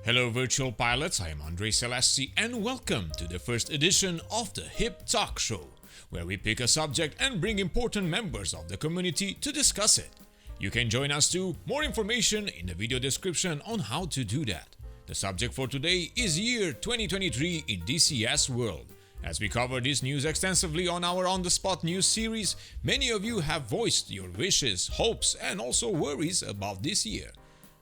Hello virtual pilots, I am Andre Celesti and welcome to the first edition of the Hip Talk Show, where we pick a subject and bring important members of the community to discuss it. You can join us too, more information in the video description on how to do that. The subject for today is year 2023 in DCS World. As we cover this news extensively on our On the Spot news series, many of you have voiced your wishes, hopes and also worries about this year.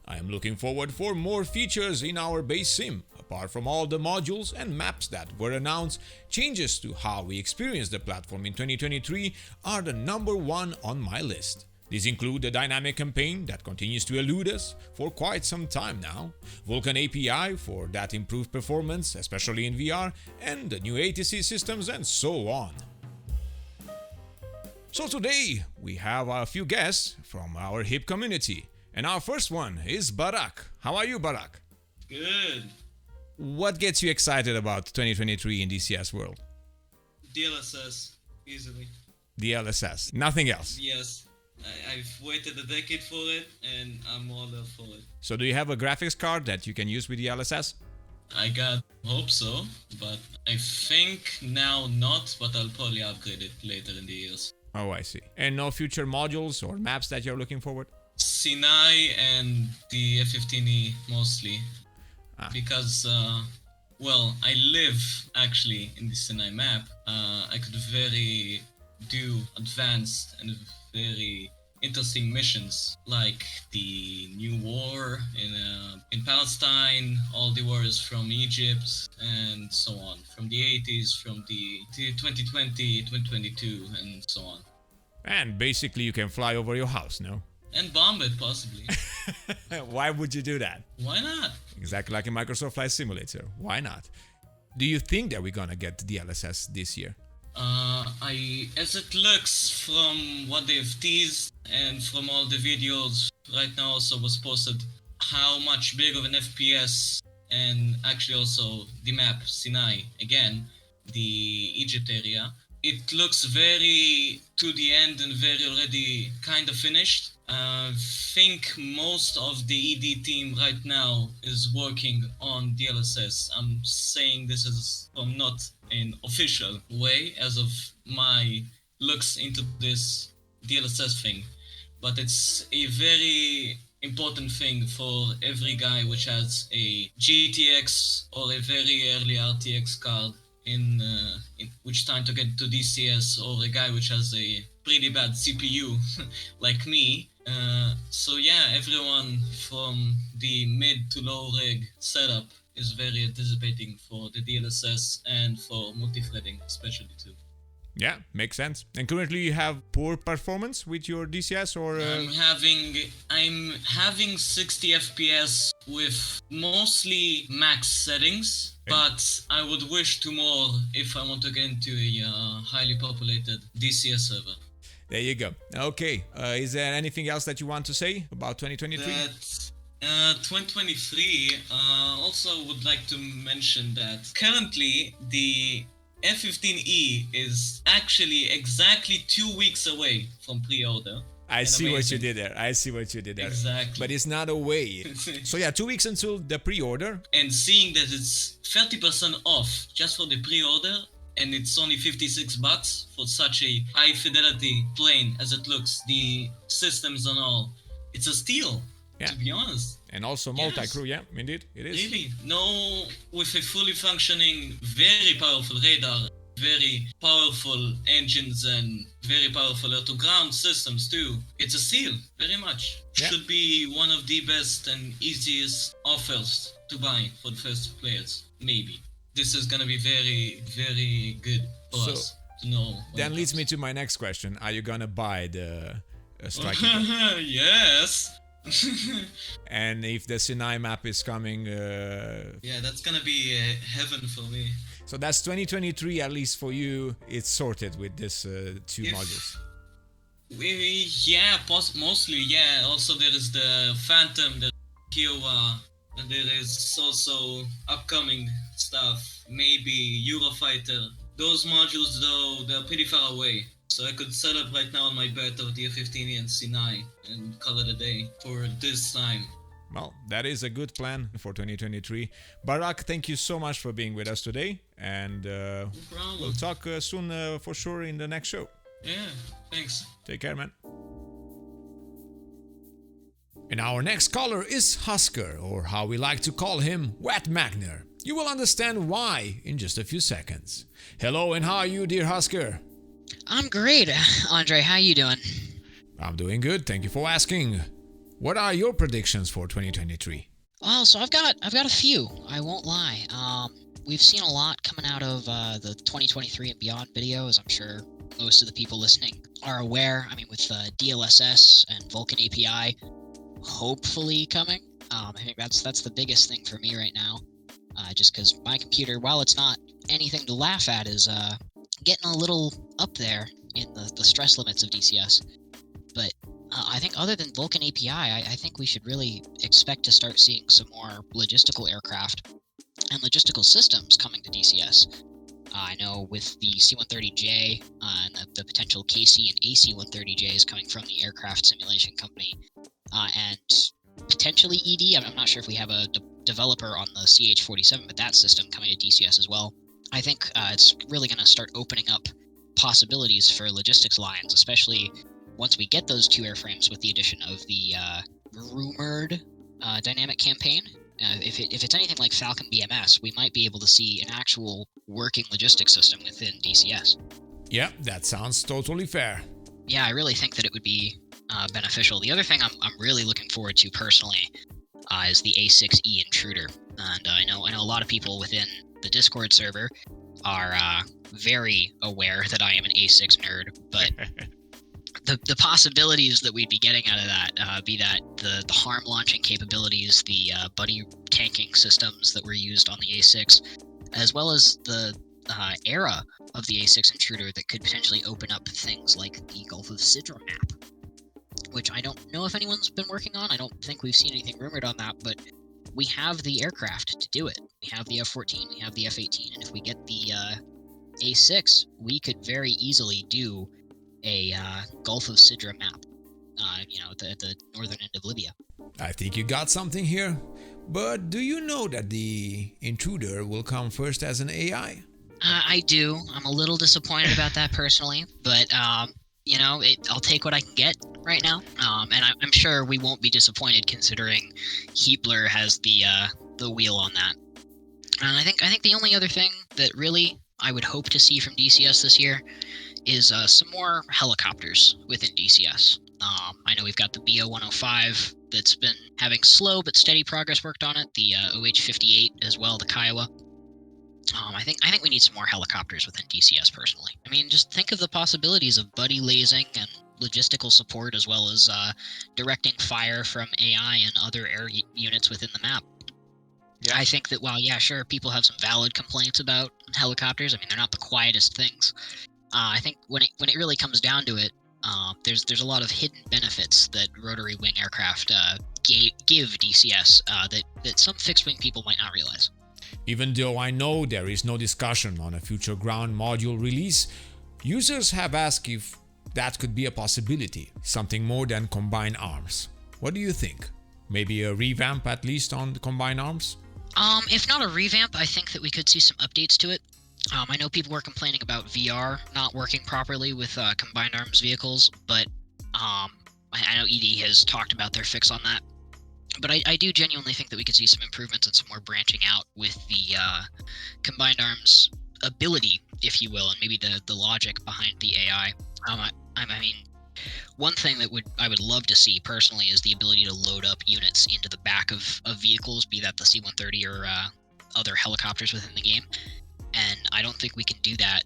I am looking forward for more features in our base sim. Apart from all the modules and maps that were announced, changes to how we experience the platform in 2023 are the number one on my list. These include the dynamic campaign that continues to elude us for quite some time now, Vulkan API for that improved performance, especially in VR, and the new ATC systems and so on. So today we have a few guests from our HIP community. And our first one is Barak. How are you, Barak? Good. What gets you excited about 2023 in DCS World? DLSS, easily. DLSS, nothing else? Yes. I've waited a decade for it, and I'm all up for it. So do you have a graphics card that you can use with DLSS? Hope so, but I think now not, but I'll probably upgrade it later in the years. Oh, I see. And no future modules or maps that you're looking forward? Sinai and the F-15E mostly, because I live actually in the Sinai map. I could do advanced and very interesting missions like the new war in Palestine, all the wars from Egypt and so on, from the 80s, from the 2020, 2022 and so on. And basically you can fly over your house, no? And bomb it, possibly. Why would you do that? Why not? Exactly like in Microsoft Flight Simulator. Why not? Do you think that we're gonna get the DLSS this year? As it looks from what they've teased and from all the videos right now also was posted, how much big of an FPS and actually also the map, Sinai, again, the Egypt area. It looks very to the end and very already kind of finished. I think most of the ED team right now is working on DLSS. I'm saying this is from not an official way as of my looks into this DLSS thing, but it's a very important thing for every guy which has a GTX or a very early RTX card in which time to get to DCS, or a guy which has a pretty bad CPU like me. So yeah, everyone from the mid to low rig setup is very anticipating for the DLSS and for multi-threading especially too. Yeah, makes sense. And currently you have poor performance with your DCS or? I'm having 60 FPS with mostly max settings, but I would wish to more if I want to get into a highly populated DCS server. There you go. Okay, is there anything else that you want to say about 2023? 2023, also would like to mention that currently the F-15E is actually exactly 2 weeks away from pre-order. I see what you did there. Exactly. But it's not away. So yeah, 2 weeks until the pre-order. And seeing that it's 30% off just for the pre-order, and it's only $56 for such a high fidelity plane as it looks, the systems and all, it's a steal, to be honest. And also multi-crew, yeah, indeed, it is. Really, with a fully functioning, very powerful radar, very powerful engines and very powerful air-to-ground systems too. It's a steal, very much. Yeah. Should be one of the best and easiest offers to buy for the first players, maybe. This is gonna be very, very good for us to know. Then leads me to my next question. Are you gonna buy the striker? Yes. And if the Sinai map is coming... yeah, that's gonna be heaven for me. So that's 2023, at least for you, it's sorted with this two modules. Mostly, yeah. Also there is the Phantom, the Kiowa, and there is also upcoming stuff, maybe Eurofighter. Those modules though, they're pretty far away. So I could set up right now on my bet of the F-15E and Sinai and call it a day for this time. Well, that is a good plan for 2023. Barak, thank you so much for being with us today. And No problem. we'll talk soon for sure in the next show. Yeah, thanks. Take care, man. And our next caller is Husker, or how we like to call him, Wet Magner. You will understand why in just a few seconds. Hello, and how are you, dear Husker? I'm great, Andre. How you doing? I'm doing good, thank you for asking. What are your predictions for 2023? Well, so I've got a few. I won't lie. We've seen a lot coming out of the 2023 and beyond video, as I'm sure most of the people listening are aware. I mean, with DLSS and Vulkan API hopefully coming. I think that's the biggest thing for me right now. Just because my computer, while it's not anything to laugh at, is getting a little up there in the stress limits of DCS. But I think other than Vulkan API, I think we should really expect to start seeing some more logistical aircraft and logistical systems coming to DCS. I know with the C-130J and the potential KC and AC-130Js coming from the aircraft simulation company, and potentially ED. I'm not sure if we have a developer on the CH-47, but that system coming to DCS as well. I think it's really going to start opening up possibilities for logistics lines, especially once we get those two airframes with the addition of the rumored dynamic campaign. If it's anything like Falcon BMS, we might be able to see an actual working logistics system within DCS. Yeah, that sounds totally fair. Yeah, I really think that it would be beneficial. The other thing I'm really looking forward to personally is the A6E Intruder, and I know a lot of people within the Discord server are very aware that I am an A6 nerd, but the possibilities that we'd be getting out of that, be that the harm launching capabilities, the buddy tanking systems that were used on the A6, as well as the era of the A6 Intruder that could potentially open up things like the Gulf of Sidra map, which I don't know if anyone's been working on. I don't think we've seen anything rumored on that, but we have the aircraft to do it. We have the F-14, we have the F-18, and if we get the A6, we could very easily do a Gulf of Sidra map, at the northern end of Libya. I think you got something here. But do you know that the Intruder will come first as an AI? I do. I'm a little disappointed about that personally, but I'll take what I can get right now. And I'm sure we won't be disappointed considering Heapler has the wheel on that. And I think the only other thing that really I would hope to see from DCS this year is some more helicopters within DCS. I know we've got the BO-105 that's been having slow but steady progress worked on it, the OH-58 as well, the Kiowa. I think we need some more helicopters within DCS personally. I mean, just think of the possibilities of buddy lasing and logistical support, as well as directing fire from AI and other air units within the map. Yeah. I think that while, yeah, sure, people have some valid complaints about helicopters. I mean, they're not the quietest things. I think when it really comes down to it, there's a lot of hidden benefits that rotary wing aircraft give DCS that some fixed wing people might not realize. Even though I know there is no discussion on a future ground module release, users have asked if that could be a possibility, something more than combined arms. What do you think? Maybe a revamp at least on the combined arms? If not a revamp, I think that we could see some updates to it. I know people were complaining about VR not working properly with combined arms vehicles, but I know ED has talked about their fix on that. But I do genuinely think that we could see some improvements and some more branching out with the combined arms ability, if you will, and maybe the logic behind the AI. I mean, one thing that I would love to see personally is the ability to load up units into the back of vehicles, be that the C-130 or other helicopters within the game. And I don't think we can do that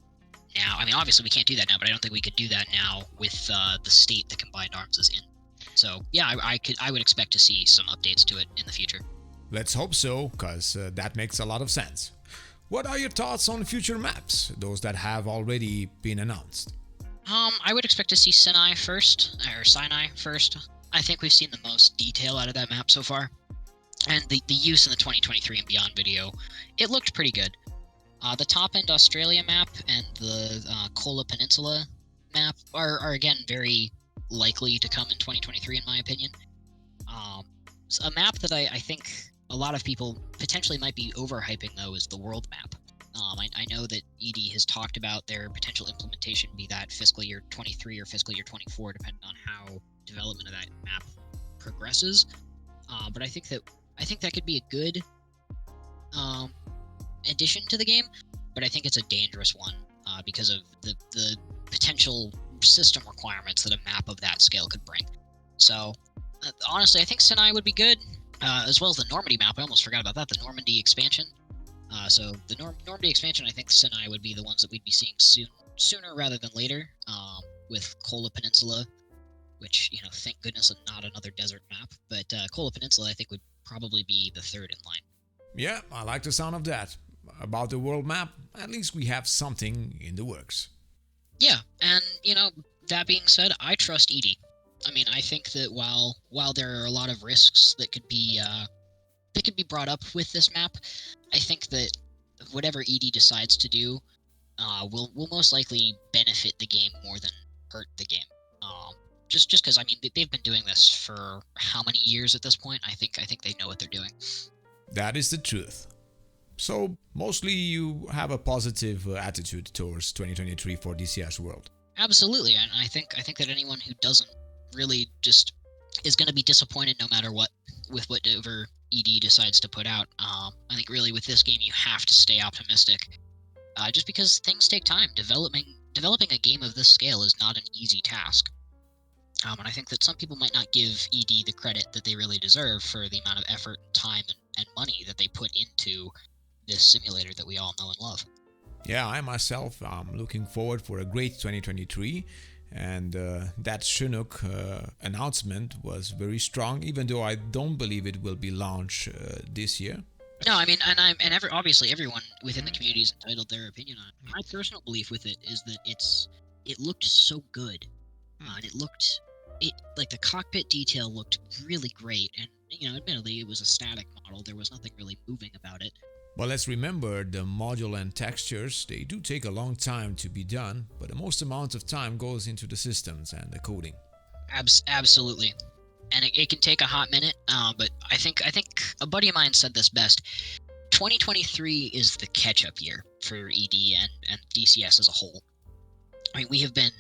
now. I mean, obviously we can't do that now, but I don't think we could do that now with the state the combined arms is in. So yeah, I would expect to see some updates to it in the future. Let's hope so, because that makes a lot of sense. What are your thoughts on future maps, those that have already been announced? I would expect to see Sinai first. I think we've seen the most detail out of that map so far. And the use in the 2023 and beyond video, it looked pretty good. The top-end Australia map and the Kola Peninsula map are again very likely to come in 2023 in my opinion. A map that I think a lot of people potentially might be overhyping, though, is the world map. I know that ED has talked about their potential implementation, be that fiscal year 23 or fiscal year 24, depending on how development of that map progresses. But I think that could be a good addition to the game, but I think it's a dangerous one because of the potential system requirements that a map of that scale could bring. So honestly, I think Sinai would be good, as well as the Normandy map. I almost forgot about that, the Normandy expansion. So the Normandy expansion, I think Sinai would be the ones that we'd be seeing sooner rather than later, with Kola Peninsula, which, thank goodness not another desert map, but Kola Peninsula I think would probably be the third in line. Yeah, I like the sound of that. About the world map, at least we have something in the works. Yeah, and, that being said, I trust ED. I mean, I think that while there are a lot of risks that could be brought up with this map, I think that whatever ED decides to do will most likely benefit the game more than hurt the game. Just because, I mean, they've been doing this for how many years at this point? I think they know what they're doing. That is the truth. So, mostly you have a positive attitude towards 2023 for DCS World. Absolutely, and I think that anyone who doesn't really just is going to be disappointed no matter what with whatever ED decides to put out. I think really with this game you have to stay optimistic, just because things take time. Developing a game of this scale is not an easy task. And I think that some people might not give ED the credit that they really deserve for the amount of effort, time, and money that they put into this simulator that we all know and love. Yeah, I myself am looking forward for a great 2023, and that Chinook announcement was very strong, even though I don't believe it will be launched this year. No, I mean, obviously everyone within the community is entitled their opinion on it. My personal belief with it is that it looked so good, and like the cockpit detail looked really great, and admittedly it was a static model. There was nothing really moving about it. Well, let's remember the module and textures, they do take a long time to be done, but the most amount of time goes into the systems and the coding. Absolutely. And it can take a hot minute, but I think a buddy of mine said this best. 2023 is the catch-up year for ED and DCS as a whole. I mean, we have been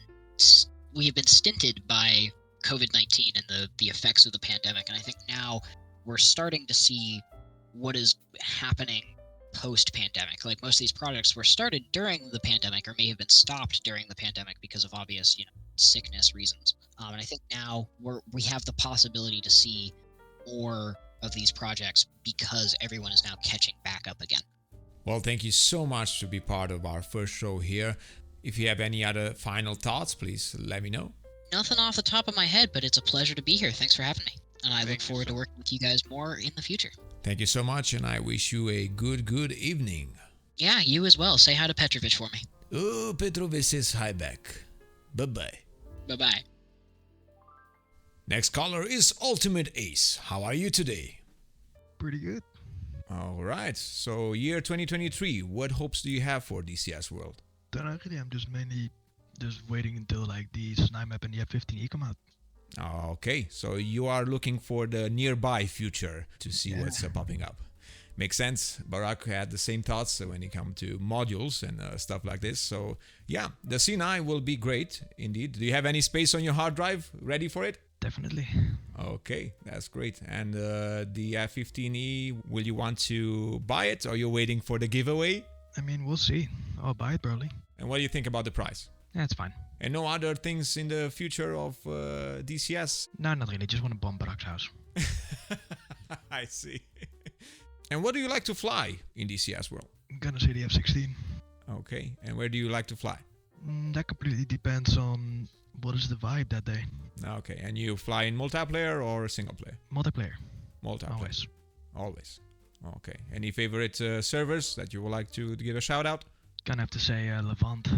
stinted by COVID-19 and the effects of the pandemic, and I think now we're starting to see what is happening post-pandemic. Like, most of these projects were started during the pandemic or may have been stopped during the pandemic because of obvious, sickness reasons. And I think now we have the possibility to see more of these projects because everyone is now catching back up again. Well, thank you so much to be part of our first show here. If you have any other final thoughts, please let me know. Nothing off the top of my head, but it's a pleasure to be here. Thanks for having me. And I look forward to working with you guys more in the future. Thank you so much, and I wish you a good evening. Yeah, you as well. Say hi to Petrovich for me. Oh, Petrovich says hi back. Bye-bye. Bye-bye. Next caller is Ultimate Ace. How are you today? Pretty good. All right. So, year 2023, what hopes do you have for DCS World? Don't know really. I'm just mainly waiting until the Sinai map and the F-15E come out. Okay, so you are looking for the nearby future to see what's popping up. Makes sense. Barak had the same thoughts when it comes to modules and stuff like this. So yeah, the Sinai will be great indeed. Do you have any space on your hard drive ready for it? Definitely. Okay, that's great. And the F-15E, will you want to buy it, or you're waiting for the giveaway? I mean, we'll see. I'll buy it probably. And what do you think about the price? Yeah, it's fine. And no other things in the future of DCS? No, not really. Just want to bomb Barak's house. I see. And what do you like to fly in DCS World? I'm gonna say the F-16. Okay. And where do you like to fly? That completely depends on what is the vibe that day. Okay. And you fly in multiplayer or single player? Multiplayer. Multiplayer. Always. Okay. Any favorite servers that you would like to give a shout out? Gonna have to say Levant.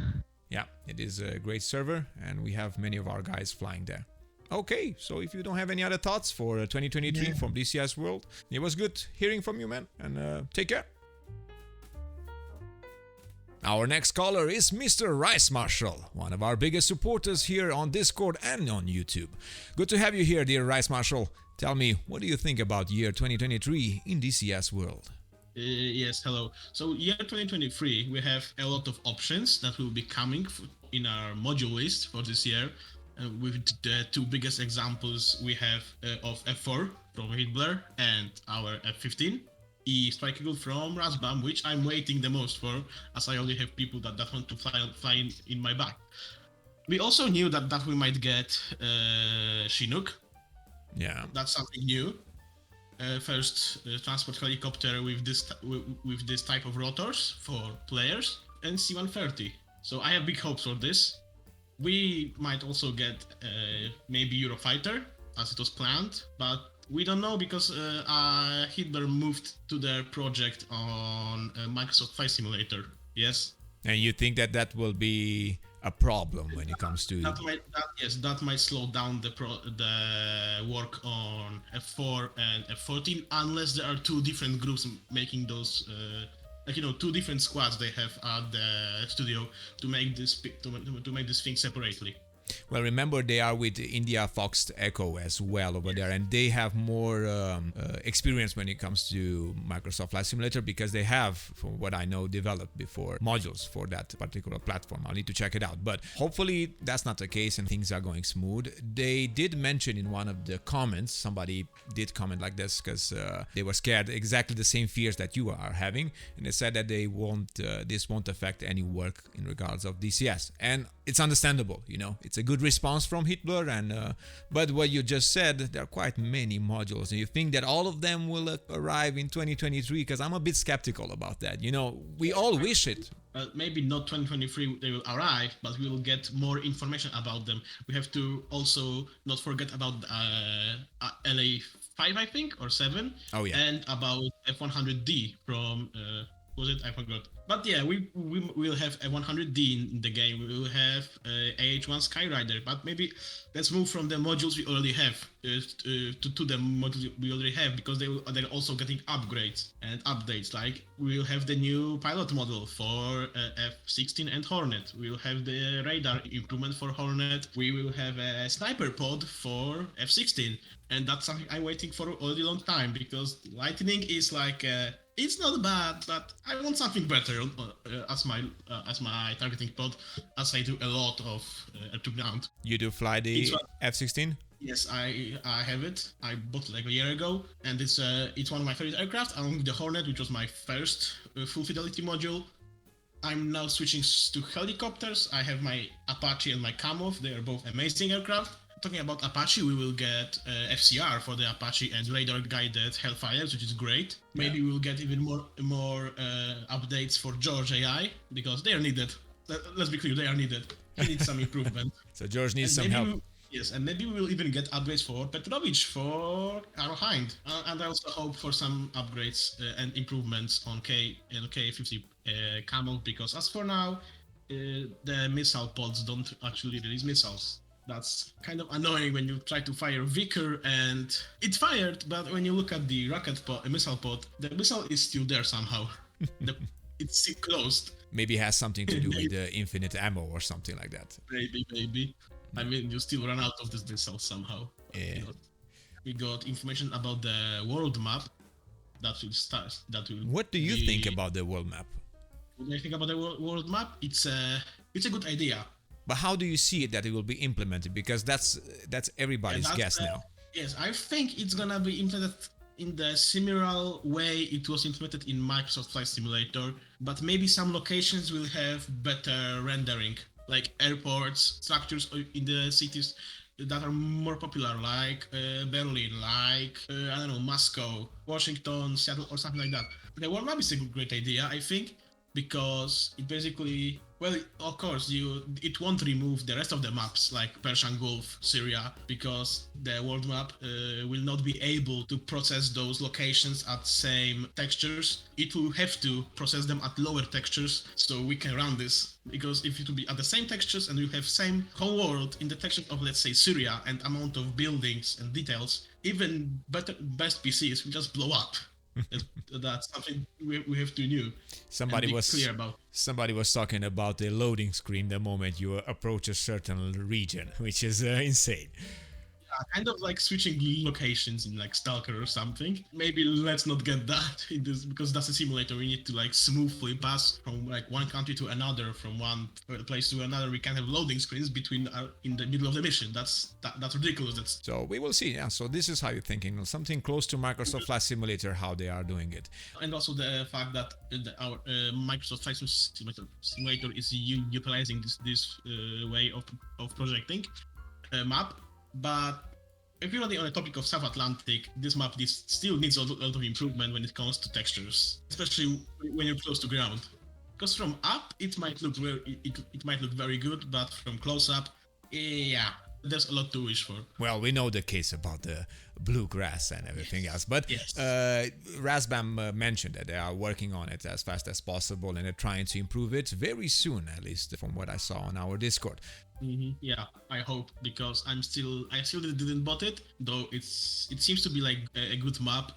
Yeah, it is a great server, and we have many of our guys flying there. Okay, so if you don't have any other thoughts for 2023 from DCS World, it was good hearing from you, man, and take care. Our next caller is Mr. Rice Marshall, one of our biggest supporters here on Discord and on YouTube. Good to have you here, dear Rice Marshall. Tell me, what do you think about year 2023 in DCS World? Yes, hello. So year 2023, we have a lot of options that will be coming in our module list for this year. With the two biggest examples we have of F4 from Hitler and our F15, Strike Eagle from Rasbam, which I'm waiting the most for, as I already have people that want to fly in my back. We also knew that we might get Chinook. Yeah. That's something new. First transport helicopter with this type of rotors for players, and C-130. So I have big hopes for this. We might also get maybe Eurofighter, as it was planned, but we don't know because Hitler moved to their project on Microsoft Flight Simulator. Yes. And you think that will be a problem when it comes to... That might slow down the work on F4 and F14, unless there are two different groups making those... two different squads they have at the studio to make this thing separately. Well, remember they are with India Fox Echo as well over there, and they have more experience when it comes to Microsoft Flight Simulator because they have, from what I know, developed before modules for that particular platform. I'll need to check it out, but hopefully that's not the case and things are going smooth. They did mention in one of the comments, somebody did comment like this because they were scared, exactly the same fears that you are having, and they said that they won't, this won't affect any work in regards of DCS, and it's understandable, it's a good response from Hitler, and but what you just said, there are quite many modules, and you think that all of them will arrive in 2023, because I'm a bit skeptical about that. We all wish it. Maybe not 2023 they will arrive, but we will get more information about them. We have to also not forget about LA5, I think, or 7. Oh yeah. And about F100D from was it? I forgot. But yeah, we will have a 100D in the game. We will have AH1 Skyrider. But maybe let's move from the modules we already have to the modules we already have, because they're also getting upgrades and updates. Like we will have the new pilot model for F16 and Hornet. We will have the radar improvement for Hornet. We will have a sniper pod for F16, and that's something I'm waiting for already a long time, because Lightning is like. It's not bad, but I want something better as my targeting pod, as I do a lot of air-to-ground. You do fly the F-16? Yes, I have it. I bought it like a year ago, and it's one of my favorite aircraft, along with the Hornet, which was my first full fidelity module. I'm now switching to helicopters. I have my Apache and my Kamov. They are both amazing aircraft. Talking about Apache, we will get FCR for the Apache and radar-guided Hellfires, which is great. Maybe we'll get even more updates for George AI, because they are needed. Let's be clear, they are needed. He needs some improvement. So George needs some help. Yes, and maybe we'll even get upgrades for Petrovich, for our Hind. And I also hope for some upgrades and improvements on K50 Camel, because as for now, the missile pods don't actually release missiles. That's kind of annoying when you try to fire Vicker and it fired, but when you look at the missile pod, the missile is still there somehow. It's still closed. Maybe it has something to do with infinite ammo or something like that. Maybe. I mean, you still run out of this missile somehow. Yeah. We got information about the world map that will start. What do you think about the world map? What do I think about the world map? It's a good idea. But how do you see it that it will be implemented? Because that's everybody's guess now. Yes, I think it's gonna be implemented in the similar way it was implemented in Microsoft Flight Simulator, but maybe some locations will have better rendering, like airports, structures in the cities that are more popular, like Berlin, like Moscow, Washington, Seattle, or something like that. The world map is a great idea, I think, because it basically, well, of course, it won't remove the rest of the maps like Persian Gulf, Syria, because the world map will not be able to process those locations at same textures. It will have to process them at lower textures so we can run this. Because if it will be at the same textures and you have same whole world in the textures of, let's say, Syria, and amount of buildings and details, even best PCs will just blow up. That's something we have to know. Somebody was talking about the loading screen the moment you approach a certain region, which is insane. kind of like switching locations in like Stalker or something. Maybe let's not get that in this, because that's a simulator. We need to like smoothly pass from like one country to another, from one place to another. We can't have loading screens between in the middle of the mission. That's ridiculous. That's So we will see. Yeah. So this is how you're thinking. Something close to Microsoft Flight Simulator, how they are doing it. and also the fact that our Microsoft Flight Simulator is utilizing this way of projecting map. But if you're on the topic of South Atlantic, this map still needs a lot of improvement when it comes to textures, especially when you're close to ground. Because from up, it might look very good, but from close up, yeah, there's a lot to wish for. Well, we know the case about the bluegrass and everything else, but Yes. Razbam mentioned that they are working on it as fast as possible and they're trying to improve it very soon, at least from what I saw on our Discord. Yeah, I hope, because I still didn't bought it, though it seems to be like a good map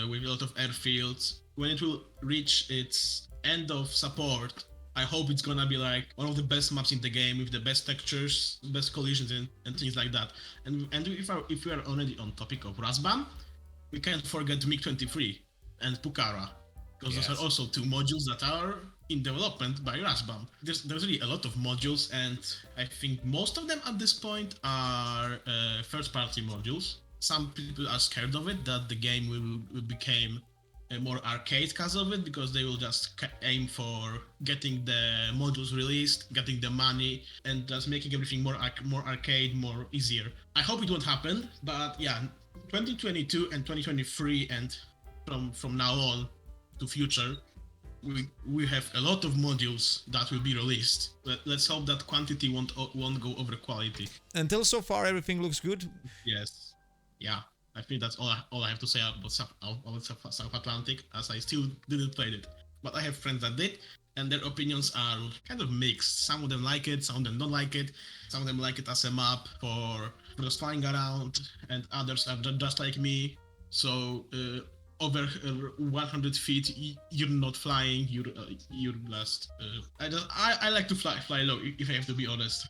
with a lot of airfields. When it will reach its end of support, I hope it's gonna be like one of the best maps in the game with the best textures, best collisions and things like that. And if we are already on topic of Razbam, we can't forget MiG-23 and Pucara, because those Yes. are also two modules that are in development by Razbam. There's really a lot of modules, and I think most of them at this point are first-party modules. Some people are scared of it, that the game will become more arcade because of it, because they will just aim for getting the modules released, getting the money, and just making everything more arcade, more easier. I hope it won't happen, but yeah, 2022 and 2023 and from now on to future, we have a lot of modules that will be released. Let's hope that quantity won't go over quality. Until so far, everything looks good. Yes. Yeah. I think that's all I have to say about South Atlantic, as I still didn't play it. But I have friends that did, and their opinions are kind of mixed. Some of them like it, some of them don't like it. Some of them like it as a map for just flying around, and others are just like me. So over 100 feet, you're not flying. You're just. I like to fly low, if I have to be honest.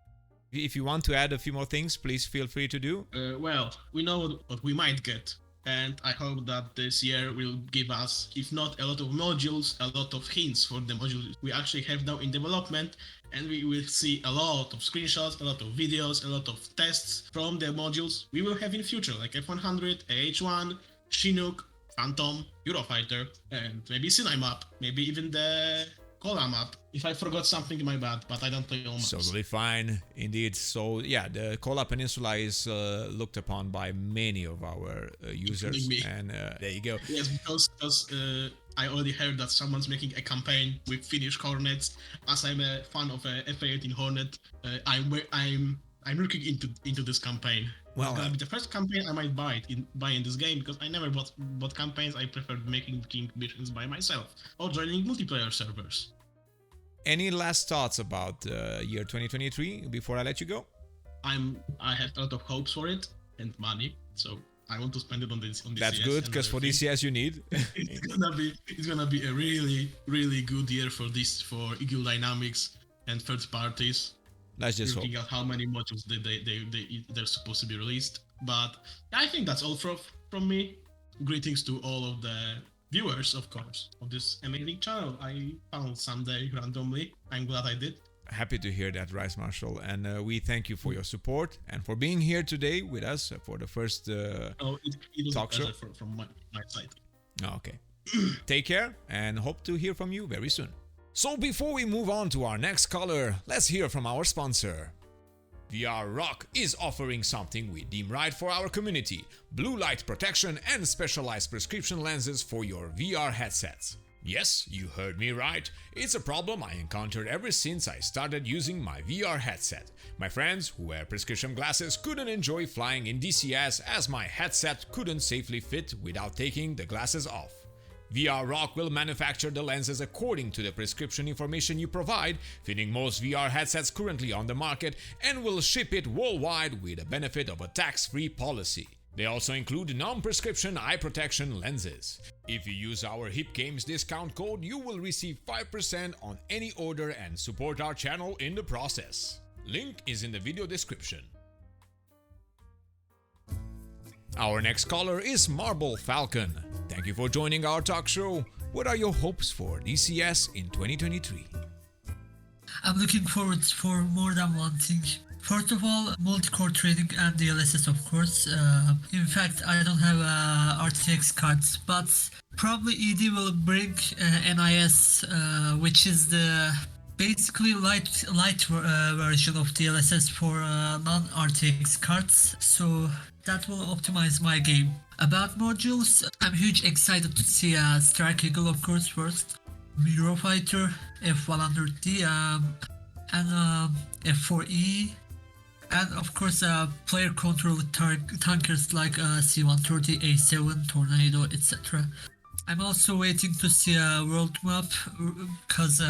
If you want to add a few more things, please feel free to do. Well, we know what we might get, and I hope that this year will give us, if not a lot of modules, a lot of hints for the modules we actually have now in development, and we will see a lot of screenshots, a lot of videos, a lot of tests from the modules we will have in future, like F-100, AH-1, Chinook, Phantom, Eurofighter, and maybe Sinai map, maybe even the Cola map. If I forgot something, my bad, but I don't play all maps. Totally fine, indeed. So yeah, the Kola Peninsula is looked upon by many of our users, Including me. and there you go. Yes, because I already heard that someone's making a campaign with Finnish Hornets. As I'm a fan of a FA-18 Hornet, I'm looking into this campaign. Well, It's gonna be the first campaign I might buy in this game, because I never bought campaigns. I preferred making missions by myself or joining multiplayer servers. any last thoughts about year 2023 before I let you go? I have a lot of hopes for it and money, so I want to spend it on this. That's good, because for DCS you need. it's gonna be a really good year for Eagle Dynamics and third parties. Let's just hope. Looking at how many modules they're supposed to be released. But I think that's all from me. Greetings to all of the viewers, of course, of this amazing channel I found someday randomly. I'm glad I did. Happy to hear that, Rice Marshall, and we thank you for your support and for being here today with us for the first It was talk a show. pleasure from my side. Okay. Take care and hope to hear from you very soon. So before we move on to our next caller, let's hear from our sponsor. VR Rock is offering something we deem right for our community: blue light protection and specialized prescription lenses for your VR headsets. Yes, you heard me right. It's a problem I encountered ever since I started using my VR headset. My friends who wear prescription glasses couldn't enjoy flying in DCS as my headset couldn't safely fit without taking the glasses off. VR Rock will manufacture the lenses according to the prescription information you provide, fitting most VR headsets currently on the market, and will ship it worldwide with the benefit of a tax-free policy. They also include non-prescription eye protection lenses. If you use our Hip Games discount code, you will receive 5% on any order and support our channel in the process. Link is in the video description. Our next caller is Marble Falcon. Thank you for joining our talk show. What are your hopes for DCS in 2023? I'm looking forward for more than one thing. First of all, multi-core trading and DLSS, of course. In fact, I don't have RTX cards, but probably ED will bring NIS, which is the basically light version of DLSS for non-RTX cards. So that will optimize my game. About modules, I'm huge excited to see Strike Eagle, of course, first. Eurofighter, F100D, and F4E, and of course player controlled tankers like C-130, A7, Tornado, etc. I'm also waiting to see a world map because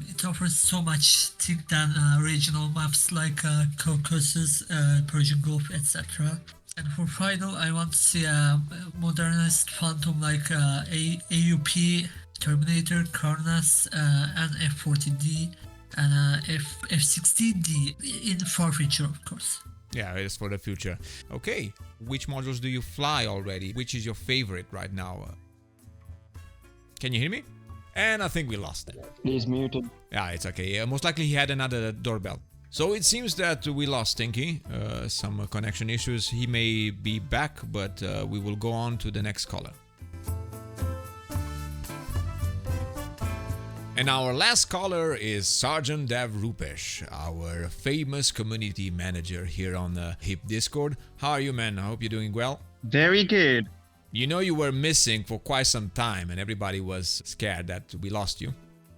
it offers so much thing than regional maps like Caucasus, Persian Gulf, etc. And for final, I want to see a modernized Phantom like AUP, Terminator, Karnas, and F-40D, and F-16D in far future, of course. Yeah, it's for the future. Okay, which modules do you fly already? Which is your favorite right now? Can you hear me? And I think we lost it. He's muted. Yeah, it's okay. Most likely he had another doorbell. So it seems that we lost Stinky. Some connection issues. He may be back, but we will go on to the next caller. And our last caller is Sergeant Dev Rupesh, our famous community manager here on the HIP Discord. How are you, man? I hope you're doing well. Very good. You know you were missing for quite some time and everybody was scared that we lost you.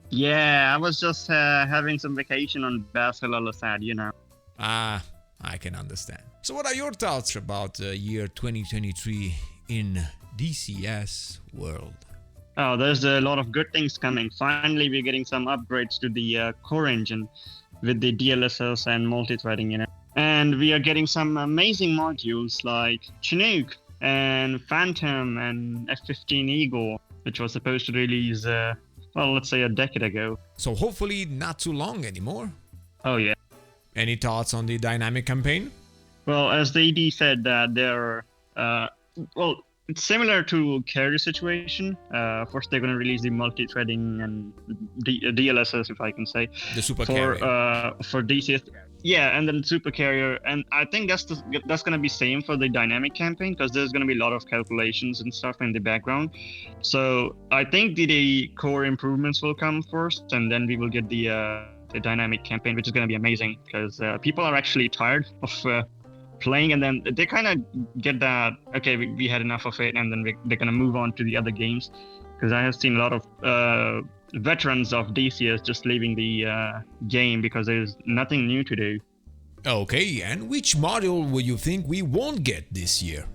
Yeah, I was just having some vacation on Basel al-Assad, you know. Ah, I can understand. So what are your thoughts about year 2023 in DCS World? Oh, there's a lot of good things coming. Finally, we're getting some upgrades to the core engine with the DLSS and multi-threading, you know. And we are getting some amazing modules like Chinook and Phantom and F-15 Eagle, which was supposed to release, let's say a decade ago. So hopefully not too long anymore. Oh, yeah. Any thoughts on the dynamic campaign? Well, as the ED said, that there are, it's similar to carrier situation. First, they're going to release the multi-threading and DLSS, if I can say, the super carrier for DCS. Yeah, and then super carrier, and I think that's going to be same for the dynamic campaign because there's going to be a lot of calculations and stuff in the background. So I think the core improvements will come first, and then we will get the dynamic campaign, which is going to be amazing because people are actually tired of playing, and then they kind of get that, okay, we had enough of it, and then they're going to move on to the other games, because I have seen a lot of veterans of DCS just leaving the game because there's nothing new to do. Okay, and which module will you think we won't get this year?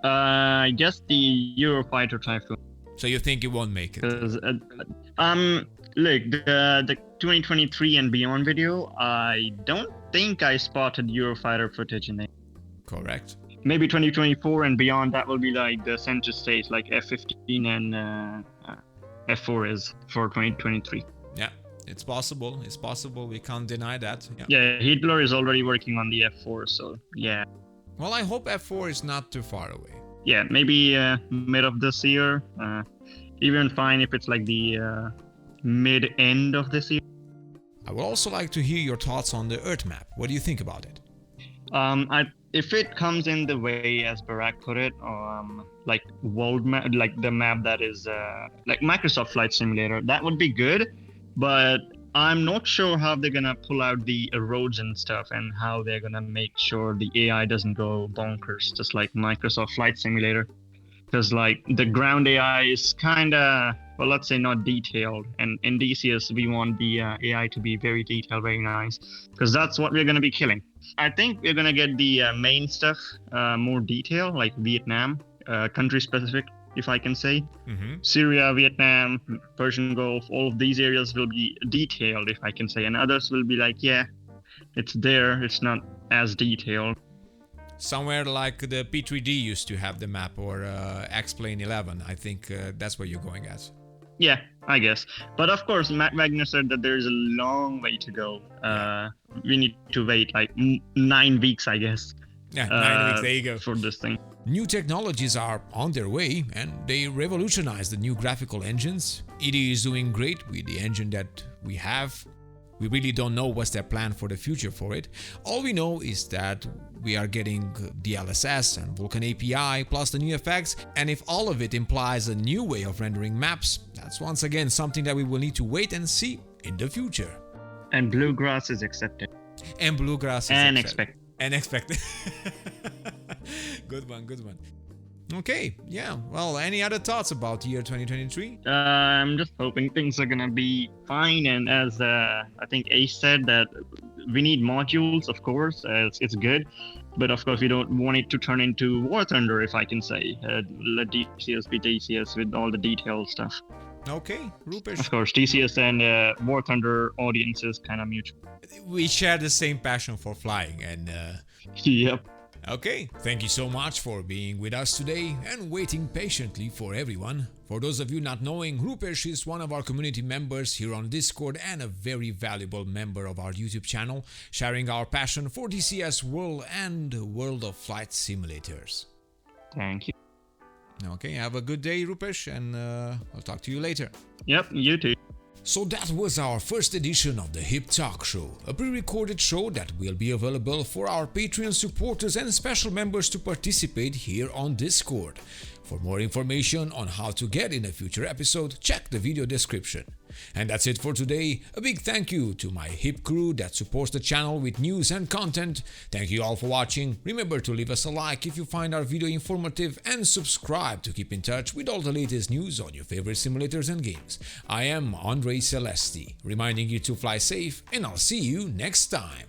I guess the Eurofighter Typhoon. So you think it won't make it? Because look, the 2023 and beyond video, I don't think I spotted Eurofighter footage in it. Correct. Maybe 2024 and beyond, that will be like the center stage, like F-15 and F4 is for 2023. Yeah, it's possible. It's possible. We can't deny that. Yeah, Hitler is already working on the F4, so yeah. Well, I hope F4 is not too far away. Yeah, maybe mid of this year. Even fine if it's like the mid-end of this year. I would also like to hear your thoughts on the Earth map. What do you think about it? If it comes in the way as Barak put it, like world map, like the map that is like Microsoft Flight Simulator, that would be good. But I'm not sure how they're gonna pull out the roads and stuff, and how they're gonna make sure the AI doesn't go bonkers, just like Microsoft Flight Simulator. Because like the ground AI is kinda, well, let's say not detailed, and in DCS we want the AI to be very detailed, very nice, because that's what we're gonna be killing. I think we're gonna get the main stuff more detailed, like Vietnam, country specific, if I can say. Mm-hmm. Syria, Vietnam, Persian Gulf, all of these areas will be detailed, if I can say, and others will be like, yeah, it's there, it's not as detailed. Somewhere like the P3D used to have the map, or X-Plane 11. I think that's where you're going at. Yeah, I guess. But of course, Matt Wagner said that there's a long way to go. We need to wait like 9 weeks, I guess. Yeah, 9 weeks, there you go. For this thing. New technologies are on their way and they revolutionize the new graphical engines. ED is doing great with the engine that we have. We really don't know what's their plan for the future for it. All we know is that we are getting DLSS and Vulkan API plus the new effects, and if all of it implies a new way of rendering maps, that's once again something that we will need to wait and see in the future. And bluegrass is accepted. And bluegrass is And accepted. And expected. Good one. Okay, yeah. Well, any other thoughts about year 2023? I'm just hoping things are gonna be fine. And as I think Ace said, that we need modules, of course. It's good, but of course we don't want it to turn into War Thunder, if I can say. Let DCS be DCS with all the detailed stuff. Okay, Rupesh. Of course, DCS and War Thunder audiences kind of mutual. We share the same passion for flying, and Yep. okay, thank you so much for being with us today and waiting patiently for everyone. For those of you not knowing, Rupesh is one of our community members here on Discord and a very valuable member of our YouTube channel, sharing our passion for DCS World and World of Flight simulators. Thank you. Okay, have a good day, Rupesh, and I'll talk to you later. Yep, you too. So that was our first edition of the Hip Talk Show, a pre-recorded show that will be available for our Patreon supporters and special members to participate here on Discord. For more information on how to get in a future episode, check the video description. And that's it for today. A big thank you to my Hip crew that supports the channel with news and content. Thank you all for watching. Remember to leave us a like if you find our video informative and subscribe to keep in touch with all the latest news on your favorite simulators and games. I am Andre Celesti, reminding you to fly safe, and I'll see you next time.